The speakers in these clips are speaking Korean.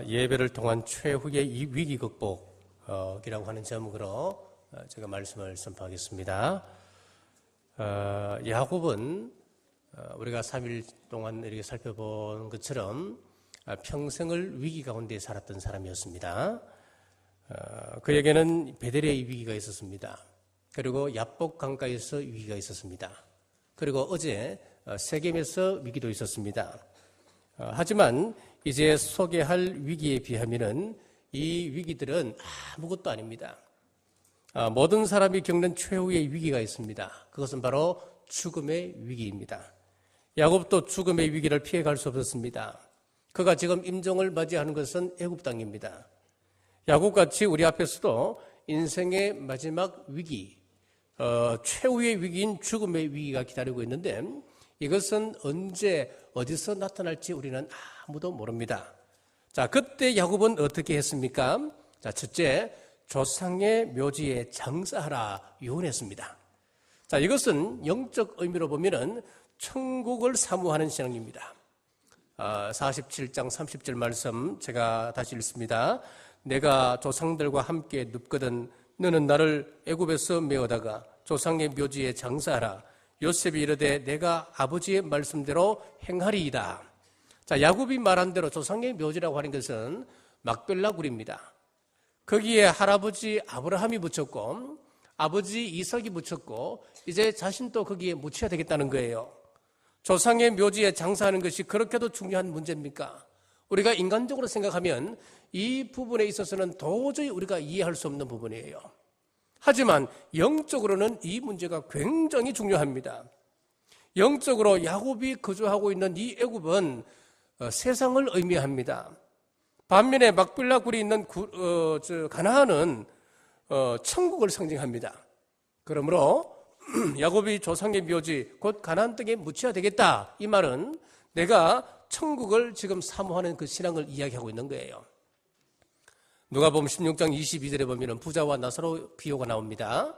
예배를 통한 최후의 위기 극복이라고 하는 제목으로 제가 말씀을 선포하겠습니다. 야곱은 우리가 3일 동안 이렇게 살펴본 것처럼 평생을 위기 가운데 살았던 사람이었습니다. 그에게는 베델의 위기가 있었습니다. 그리고 야복 강가에서 위기가 있었습니다. 그리고 어제 세겜에서 위기도 있었습니다. 하지만 이제 소개할 위기에 비하면은 이 위기들은 아무것도 아닙니다. 모든 사람이 겪는 최후의 위기가 있습니다. 그것은 바로 죽음의 위기입니다. 야곱도 죽음의 위기를 피해갈 수 없었습니다. 그가 지금 임종을 맞이하는 것은 애굽 땅입니다. 야곱같이 우리 앞에서도 인생의 마지막 위기, 최후의 위기인 죽음의 위기가 기다리고 있는데 이것은 언제 어디서 나타날지 우리는 아무도 모릅니다. 자, 그때 야곱은 어떻게 했습니까? 자, 첫째, 조상의 묘지에 장사하라 유언했습니다. 자, 이것은 영적 의미로 보면은 천국을 사모하는 신앙입니다. 47장 30절 말씀 제가 다시 읽습니다. 내가 조상들과 함께 눕거든 너는 나를 애굽에서 메어다가 조상의 묘지에 장사하라. 요셉이 이르되 내가 아버지의 말씀대로 행하리이다. 자, 야곱이 말한 대로 조상의 묘지라고 하는 것은 막벨라 굴입니다. 거기에 할아버지 아브라함이 묻혔고 아버지 이삭이 묻혔고 이제 자신도 거기에 묻혀야 되겠다는 거예요. 조상의 묘지에 장사하는 것이 그렇게도 중요한 문제입니까? 우리가 인간적으로 생각하면 이 부분에 있어서는 도저히 우리가 이해할 수 없는 부분이에요. 하지만 영적으로는 이 문제가 굉장히 중요합니다. 영적으로 야곱이 거주하고 있는 이 애굽은 세상을 의미합니다. 반면에 막빌라 굴이 있는 가나안은 천국을 상징합니다. 그러므로 야곱이 조상의 묘지 곧 가나안 땅에 묻혀야 되겠다. 이 말은 내가 천국을 지금 사모하는 그 신앙을 이야기하고 있는 거예요. 누가복음 16장 22절에 보면 부자와 나사로 비유가 나옵니다.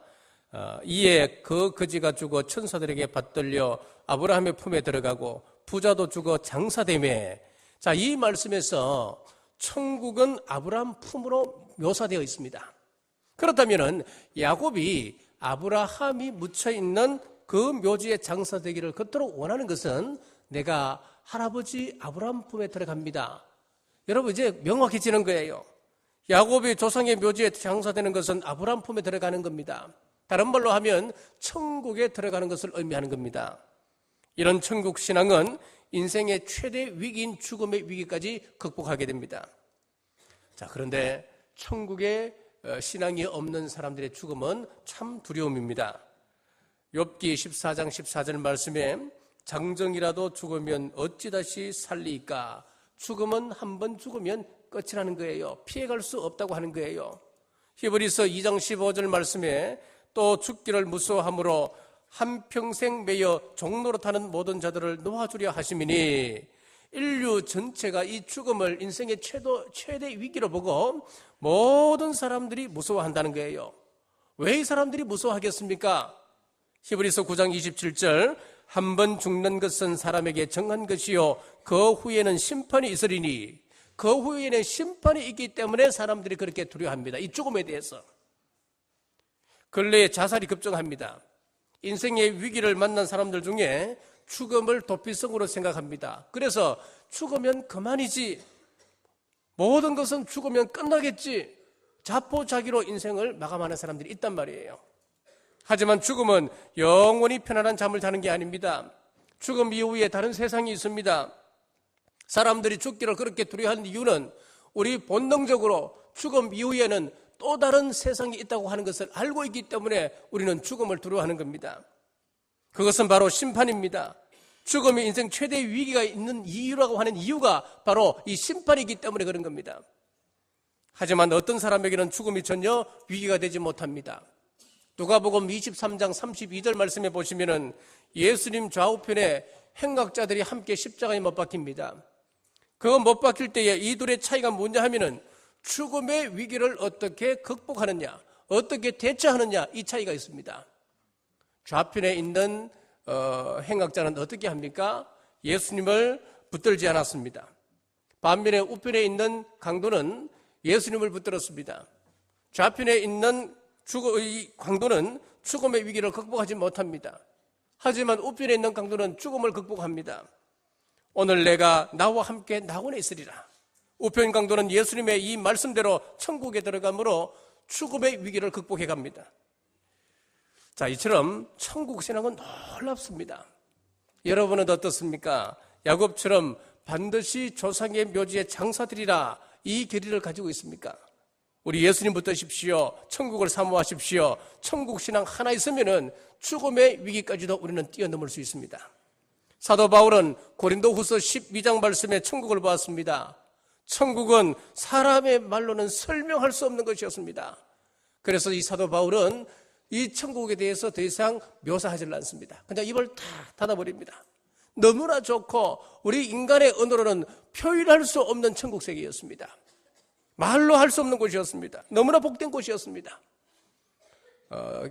이에 그 거지가 죽어 천사들에게 받들려 아브라함의 품에 들어가고 부자도 죽어 장사되매. 자, 이 말씀에서 천국은 아브라함 품으로 묘사되어 있습니다. 그렇다면 야곱이 아브라함이 묻혀 있는 그 묘지에 장사되기를 그토록 원하는 것은 내가 할아버지 아브라함 품에 들어갑니다. 여러분 이제 명확해지는 거예요. 야곱이 조상의 묘지에 장사되는 것은 아브라함 품에 들어가는 겁니다. 다른 말로 하면 천국에 들어가는 것을 의미하는 겁니다. 이런 천국 신앙은 인생의 최대 위기인 죽음의 위기까지 극복하게 됩니다. 자, 그런데 천국에 신앙이 없는 사람들의 죽음은 참 두려움입니다. 욥기 14장 14절 말씀에 장정이라도 죽으면 어찌 다시 살리까? 죽음은 한 번 죽으면 끝이라는 거예요. 피해갈 수 없다고 하는 거예요. 히브리서 2장 15절 말씀에 또 죽기를 무서워함으로 한평생 매여 종로로 타는 모든 자들을 놓아주려 하심이니 인류 전체가 이 죽음을 인생의 최대 위기로 보고 모든 사람들이 무서워한다는 거예요. 왜 이 사람들이 무서워하겠습니까? 히브리서 9장 27절 한 번 죽는 것은 사람에게 정한 것이요 그 후에는 심판이 있으리니 그 후에는 심판이 있기 때문에 사람들이 그렇게 두려워합니다. 이 죽음에 대해서. 근래에 자살이 급증합니다. 인생의 위기를 만난 사람들 중에 죽음을 도피성으로 생각합니다. 그래서 죽으면 그만이지, 모든 것은 죽으면 끝나겠지, 자포자기로 인생을 마감하는 사람들이 있단 말이에요. 하지만 죽음은 영원히 편안한 잠을 자는 게 아닙니다. 죽음 이후에 다른 세상이 있습니다. 사람들이 죽기를 그렇게 두려워하는 이유는 우리 본능적으로 죽음 이후에는 또 다른 세상이 있다고 하는 것을 알고 있기 때문에 우리는 죽음을 두려워하는 겁니다. 그것은 바로 심판입니다. 죽음이 인생 최대 위기가 있는 이유라고 하는 이유가 바로 이 심판이기 때문에 그런 겁니다. 하지만 어떤 사람에게는 죽음이 전혀 위기가 되지 못합니다. 누가복음 23장 32절 말씀에 보시면은 예수님 좌우편에 행각자들이 함께 십자가에 못 박힙니다. 그거 못 박힐 때에 이 둘의 차이가 뭐냐 하면은 죽음의 위기를 어떻게 극복하느냐, 어떻게 대처하느냐, 이 차이가 있습니다. 좌편에 있는 행각자는 어떻게 합니까? 예수님을 붙들지 않았습니다. 반면에 우편에 있는 강도는 예수님을 붙들었습니다. 좌편에 있는 이 강도는 죽음의 위기를 극복하지 못합니다. 하지만 우편에 있는 강도는 죽음을 극복합니다. 오늘 내가 나와 함께 낙원에 있으리라. 우편 강도는 예수님의 이 말씀대로 천국에 들어감으로 죽음의 위기를 극복해 갑니다. 자, 이처럼 천국 신앙은 놀랍습니다. 여러분은 어떻습니까? 야곱처럼 반드시 조상의 묘지에 장사드리라 이 결의를 가지고 있습니까? 우리 예수님 붙드십시오. 천국을 사모하십시오. 천국 신앙 하나 있으면은 죽음의 위기까지도 우리는 뛰어넘을 수 있습니다. 사도 바울은 고린도후서 12장 말씀에 천국을 보았습니다. 천국은 사람의 말로는 설명할 수 없는 것이었습니다. 그래서 이 사도 바울은 이 천국에 대해서 더 이상 묘사하지 않습니다. 그냥 입을 다 닫아버립니다. 너무나 좋고 우리 인간의 언어로는 표현할 수 없는 천국 세계였습니다. 말로 할 수 없는 곳이었습니다. 너무나 복된 곳이었습니다.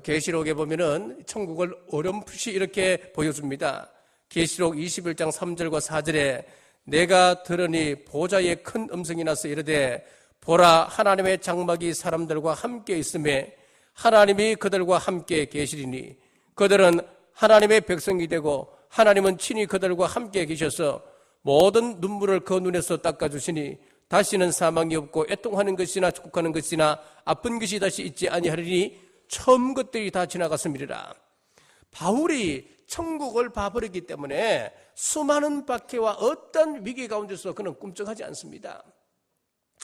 계시록에 보면은 천국을 어렴풋이 이렇게 보여줍니다. 계시록 21장 3절과 4절에 내가 들으니 보좌에 큰 음성이 나서 이르되 보라 하나님의 장막이 사람들과 함께 있음에 하나님이 그들과 함께 계시리니 그들은 하나님의 백성이 되고 하나님은 친히 그들과 함께 계셔서 모든 눈물을 그 눈에서 닦아주시니 다시는 사망이 없고 애통하는 것이나 축복하는 것이나 아픈 것이 다시 있지 아니하리니 처음 것들이 다 지나갔음이리라. 바울이 천국을 봐버렸기 때문에 수많은 박해와 어떤 위기 가운데서 그는 꿈쩍하지 않습니다.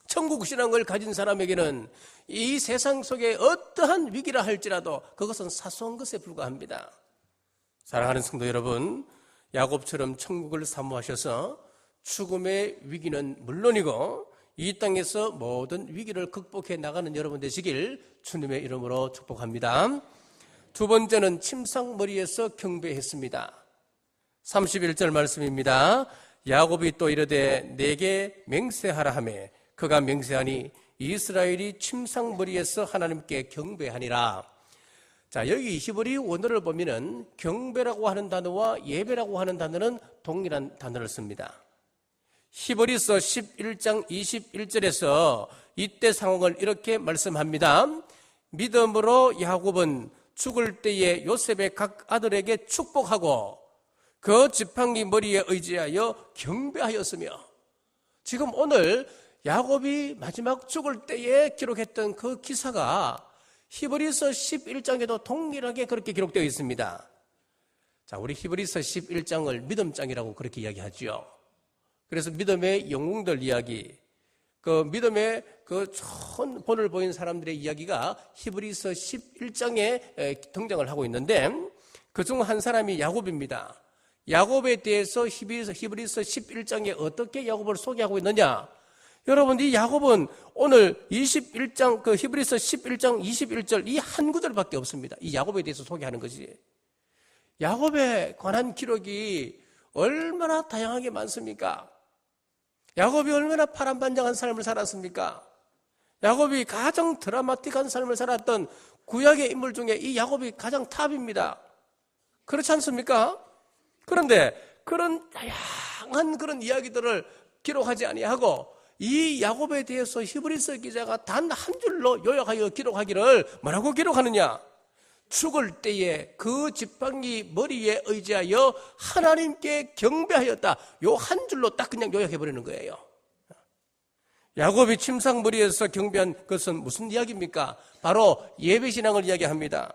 천국 신앙을 가진 사람에게는 이 세상 속에 어떠한 위기라 할지라도 그것은 사소한 것에 불과합니다. 사랑하는 성도 여러분, 야곱처럼 천국을 사모하셔서 죽음의 위기는 물론이고 이 땅에서 모든 위기를 극복해 나가는 여러분 되시길 주님의 이름으로 축복합니다. 두 번째는 침상머리에서 경배했습니다. 31절 말씀입니다. 야곱이 또 이르되 내게 맹세하라 하매 그가 맹세하니 이스라엘이 침상머리에서 하나님께 경배하니라. 자, 여기 히브리 원어를 보면은 경배라고 하는 단어와 예배라고 하는 단어는 동일한 단어를 씁니다. 히브리서 11장 21절에서 이때 상황을 이렇게 말씀합니다. 믿음으로 야곱은 죽을 때에 요셉의 각 아들에게 축복하고 그 지팡이 머리에 의지하여 경배하였으며, 지금 오늘 야곱이 마지막 죽을 때에 기록했던 그 기사가 히브리서 11장에도 동일하게 그렇게 기록되어 있습니다. 자, 우리 히브리서 11장을 믿음장이라고 그렇게 이야기하죠. 그래서 믿음의 영웅들 이야기, 그 믿음의 그 좋은 본을 보인 사람들의 이야기가 히브리서 11장에 등장을 하고 있는데 그중 한 사람이 야곱입니다. 야곱에 대해서 히브리서 11장에 어떻게 야곱을 소개하고 있느냐? 여러분, 이 야곱은 오늘 21장, 그 히브리서 11장 21절 이 한 구절밖에 없습니다. 이 야곱에 대해서 소개하는 것이. 야곱에 관한 기록이 얼마나 다양하게 많습니까? 야곱이 얼마나 파란반장한 삶을 살았습니까? 야곱이 가장 드라마틱한 삶을 살았던 구약의 인물 중에 이 야곱이 가장 탑입니다. 그렇지 않습니까? 그런데 그런 다양한 그런 이야기들을 기록하지 아니하고 이 야곱에 대해서 히브리서 기자가 단 한 줄로 요약하여 기록하기를 뭐라고 기록하느냐? 죽을 때에 그 지팡이 머리에 의지하여 하나님께 경배하였다. 요 한 줄로 딱 그냥 요약해버리는 거예요. 야곱이 침상머리에서 경배한 것은 무슨 이야기입니까? 바로 예배신앙을 이야기합니다.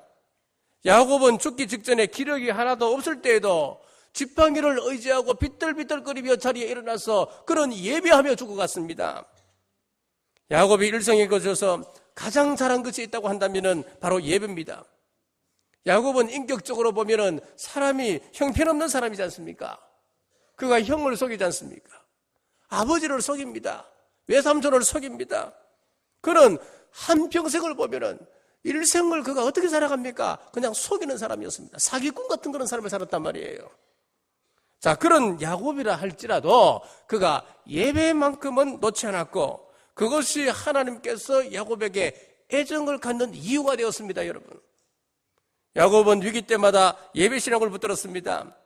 야곱은 죽기 직전에 기력이 하나도 없을 때에도 지팡이를 의지하고 비틀비틀거리며 자리에 일어나서 그런 예배하며 죽어갔습니다. 야곱이 일생에 거쳐서 가장 잘한 것이 있다고 한다면 바로 예배입니다. 야곱은 인격적으로 보면은 사람이 형편없는 사람이지 않습니까? 그가 형을 속이지 않습니까? 아버지를 속입니다. 외삼촌을 속입니다. 그는 한평생을 보면은 일생을 그가 어떻게 살아갑니까? 그냥 속이는 사람이었습니다. 사기꾼 같은 그런 삶을 살았단 말이에요. 자, 그런 야곱이라 할지라도 그가 예배만큼은 놓지 않았고 그것이 하나님께서 야곱에게 애정을 갖는 이유가 되었습니다, 여러분. 야곱은 위기 때마다 예배신앙을 붙들었습니다.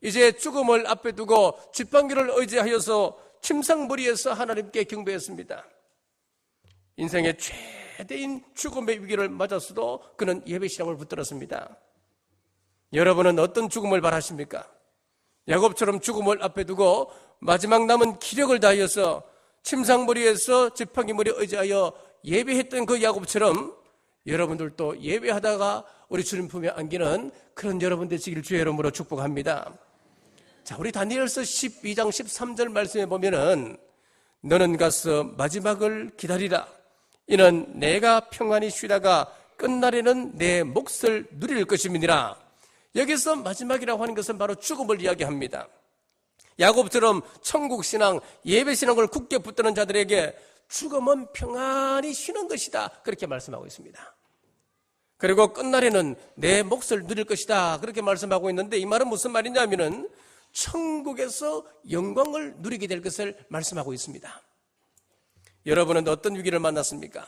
이제 죽음을 앞에 두고 지팡이를 의지하여서 침상머리에서 하나님께 경배했습니다. 인생의 최대인 죽음의 위기를 맞았어도 그는 예배신앙을 붙들었습니다. 여러분은 어떤 죽음을 바라십니까? 야곱처럼 죽음을 앞에 두고 마지막 남은 기력을 다하여서 침상머리에서 지팡이 머리에 의지하여 예배했던 그 야곱처럼 여러분들도 예배하다가 우리 주님 품에 안기는 그런 여러분 되시길 주의 이름으로 축복합니다. 자, 우리 다니엘서 12장 13절 말씀에 보면은 너는 가서 마지막을 기다리라. 이는 내가 평안히 쉬다가 끝날에는 내 몫을 누릴 것임이니라. 여기서 마지막이라고 하는 것은 바로 죽음을 이야기합니다. 야곱처럼 천국신앙, 예배신앙을 굳게 붙드는 자들에게 죽음은 평안히 쉬는 것이다, 그렇게 말씀하고 있습니다. 그리고 끝날에는 내 몫을 누릴 것이다, 그렇게 말씀하고 있는데, 이 말은 무슨 말이냐면은 천국에서 영광을 누리게 될 것을 말씀하고 있습니다. 여러분은 어떤 위기를 만났습니까?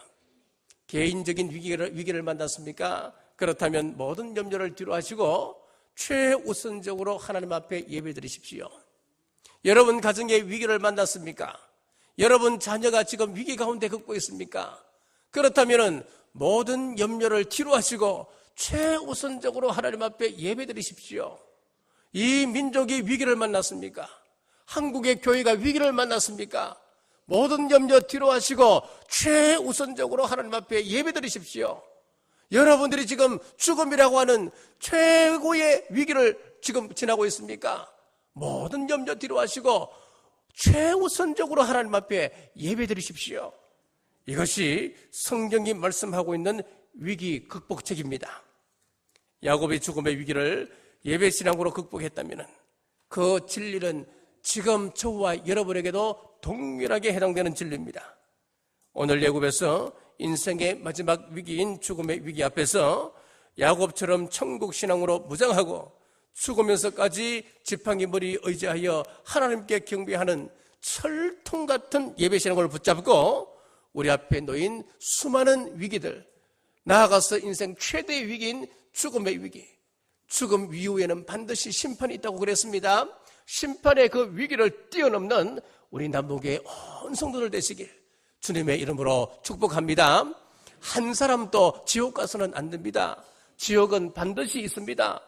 개인적인 위기를 만났습니까? 그렇다면 모든 염려를 뒤로 하시고 최우선적으로 하나님 앞에 예배드리십시오. 여러분 가정의 위기를 만났습니까? 여러분 자녀가 지금 위기 가운데 겪고 있습니까? 그렇다면 모든 염려를 뒤로 하시고 최우선적으로 하나님 앞에 예배드리십시오. 이 민족이 위기를 만났습니까? 한국의 교회가 위기를 만났습니까? 모든 염려 뒤로 하시고 최우선적으로 하나님 앞에 예배드리십시오. 여러분들이 지금 죽음이라고 하는 최고의 위기를 지금 지나고 있습니까? 모든 염려 뒤로 하시고 최우선적으로 하나님 앞에 예배드리십시오. 이것이 성경이 말씀하고 있는 위기 극복책입니다. 야곱이 죽음의 위기를 예배신앙으로 극복했다면 그 진리는 지금 저와 여러분에게도 동일하게 해당되는 진리입니다. 오늘 야곱에서 인생의 마지막 위기인 죽음의 위기 앞에서 야곱처럼 천국신앙으로 무장하고 죽으면서까지 지팡이 머리에 의지하여 하나님께 경배하는 철통 같은 예배신앙을 붙잡고 우리 앞에 놓인 수많은 위기들, 나아가서 인생 최대의 위기인 죽음의 위기, 죽음 이후에는 반드시 심판이 있다고 그랬습니다. 심판의 그 위기를 뛰어넘는 우리 남북의 온 성도들 되시길 주님의 이름으로 축복합니다. 한 사람도 지옥 가서는 안 됩니다. 지옥은 반드시 있습니다.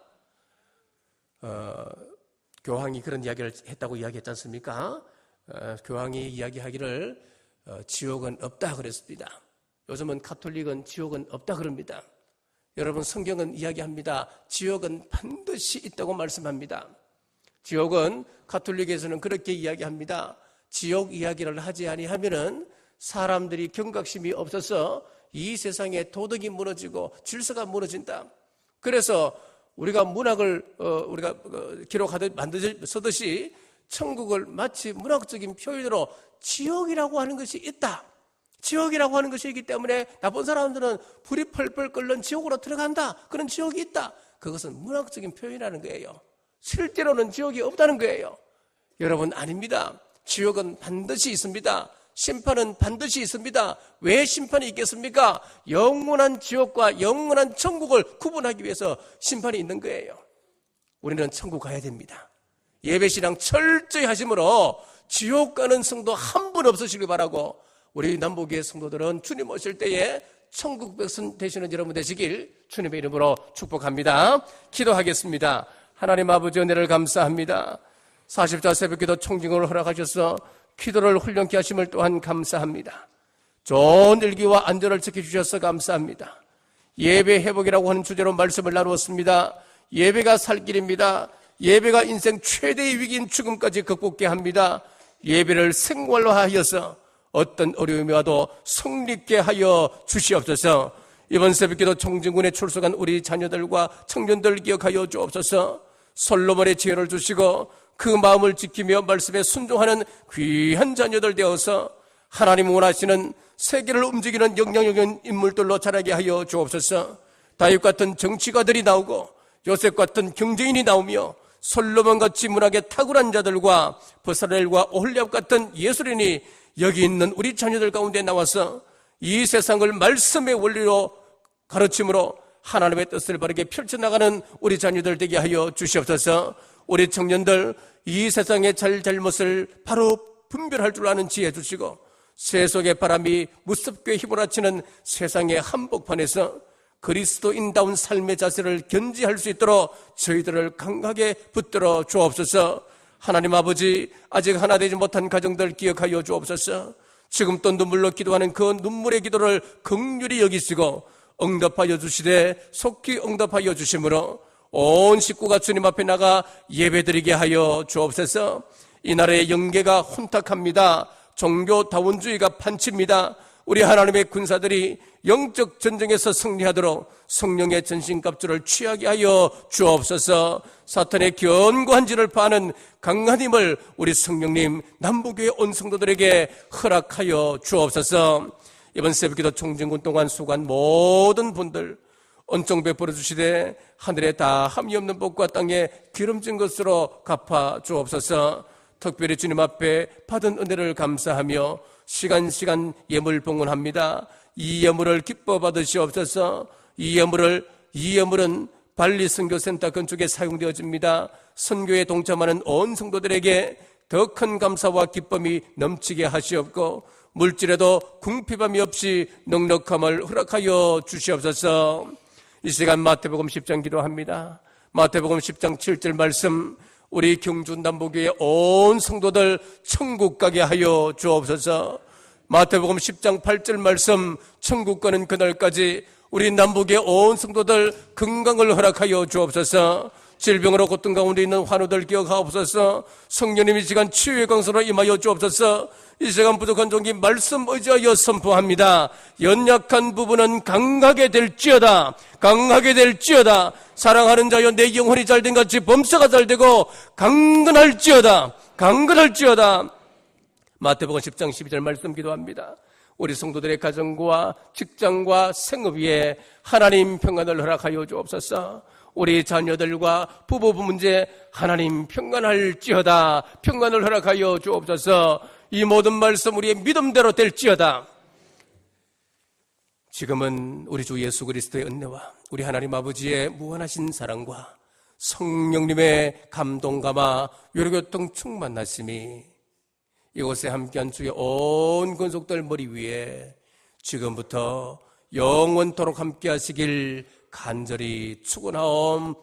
교황이 그런 이야기를 했다고 이야기했지 않습니까? 교황이 이야기하기를 지옥은 없다 그랬습니다. 요즘은 가톨릭은 지옥은 없다 그럽니다. 여러분, 성경은 이야기합니다. 지옥은 반드시 있다고 말씀합니다. 지옥은 가톨릭에서는 그렇게 이야기합니다. 지옥 이야기를 하지 아니하면은 사람들이 경각심이 없어서 이 세상에 도덕이 무너지고 질서가 무너진다. 그래서 우리가 문학을 우리가 기록하듯 쓰듯이 천국을 마치 문학적인 표현으로 지옥이라고 하는 것이 있다. 지옥이라고 하는 것이 있기 때문에 나쁜 사람들은 불이 펄펄 끓는 지옥으로 들어간다. 그런 지옥이 있다. 그것은 문학적인 표현이라는 거예요. 실제로는 지옥이 없다는 거예요. 여러분, 아닙니다. 지옥은 반드시 있습니다. 심판은 반드시 있습니다. 왜 심판이 있겠습니까? 영원한 지옥과 영원한 천국을 구분하기 위해서 심판이 있는 거예요. 우리는 천국 가야 됩니다. 예배신앙 철저히 하심으로 지옥 가는 성도 한 분 없으시길 바라고, 우리 남북의 성도들은 주님 오실 때에 천국 백성 되시는 여러분 되시길 주님의 이름으로 축복합니다. 기도하겠습니다. 하나님 아버지, 은혜를 감사합니다. 40자 새벽기도 총징을 허락하셔서 기도를 훈련케 하심을 또한 감사합니다. 좋은 일기와 안전을 지켜주셔서 감사합니다. 예배 회복이라고 하는 주제로 말씀을 나누었습니다. 예배가 살 길입니다. 예배가 인생 최대의 위기인 죽음까지 극복케 합니다. 예배를 생활화하여서 어떤 어려움이 와도 성립케 하여 주시옵소서. 이번 새벽기도 총진군에 출석한 우리 자녀들과 청년들 기억하여 주옵소서. 솔로몬의 지혜를 주시고 그 마음을 지키며 말씀에 순종하는 귀한 자녀들 되어서 하나님 원하시는 세계를 움직이는 영향력 있는 인물들로 자라게 하여 주옵소서. 다윗 같은 정치가들이 나오고 요셉 같은 경제인이 나오며 솔로몬같이 문학에 탁월한 자들과 버사렐과 오홀리압 같은 예술인이 여기 있는 우리 자녀들 가운데 나와서 이 세상을 말씀의 원리로 가르침으로 하나님의 뜻을 바르게 펼쳐나가는 우리 자녀들 되게 하여 주시옵소서. 우리 청년들, 이 세상의 잘잘못을 바로 분별할 줄 아는 지혜 주시고 세속의 바람이 무섭게 휘몰아치는 세상의 한복판에서 그리스도인다운 삶의 자세를 견지할 수 있도록 저희들을 강하게 붙들어 주옵소서. 하나님 아버지, 아직 하나 되지 못한 가정들 기억하여 주옵소서. 지금 또 눈물로 기도하는 그 눈물의 기도를 긍휼히 여기시고 응답하여 주시되 속히 응답하여 주심으로 온 식구가 주님 앞에 나가 예배드리게 하여 주옵소서. 이 나라의 영계가 혼탁합니다. 종교다원주의가 판칩니다. 우리 하나님의 군사들이 영적 전쟁에서 승리하도록 성령의 전신갑주를 취하게 하여 주옵소서. 사탄의 견고한 진을 파는 강한 힘을 우리 성령님 남북교회 온 성도들에게 허락하여 주옵소서. 이번 새벽기도 총진군 동안 수고한 모든 분들恩종 베풀어 주시되 하늘에 다 함이 없는 복과 땅에 기름진 것으로 갚아 주옵소서. 특별히 주님 앞에 받은 은혜를 감사하며 시간 예물 봉헌합니다. 이 예물을 기뻐 받으시옵소서. 이 예물은 발리 선교센터 건축에 사용되어집니다. 선교에 동참하는 온 성도들에게 더 큰 감사와 기쁨이 넘치게 하시옵고 물질에도 궁핍함이 없이 넉넉함을 허락하여 주시옵소서. 이 시간 마태복음 10장 기도합니다. 마태복음 10장 7절 말씀, 우리 경주 남북교회 온 성도들 천국 가게 하여 주옵소서. 마태복음 10장 8절 말씀, 천국 가는 그날까지 우리 남북의 온 성도들 건강을 허락하여 주옵소서. 질병으로 고통 가운데 있는 환우들 기억하옵소서. 성령님 이 시간 치유의 강소로 임하여 주옵소서. 이 시간 부족한 종기 말씀 의지하여 선포합니다. 연약한 부분은 강하게 될지어다. 강하게 될지어다. 사랑하는 자여 내 영혼이 잘된 같이 범사가 잘되고 강건할지어다. 강건할지어다. 마태복음 10장 12절 말씀 기도합니다. 우리 성도들의 가정과 직장과 생업 위에 하나님 평안을 허락하여 주옵소서. 우리 자녀들과 부부 문제 하나님 평안할지어다. 평안을 허락하여 주옵소서. 이 모든 말씀 우리의 믿음대로 될지어다. 지금은 우리 주 예수 그리스도의 은혜와 우리 하나님 아버지의 무한하신 사랑과 성령님의 감동감화 요로교통 충만하심이 이곳에 함께한 주의 온 권속들 머리 위에 지금부터 영원토록 함께하시길 간절히 축원하옵나이다.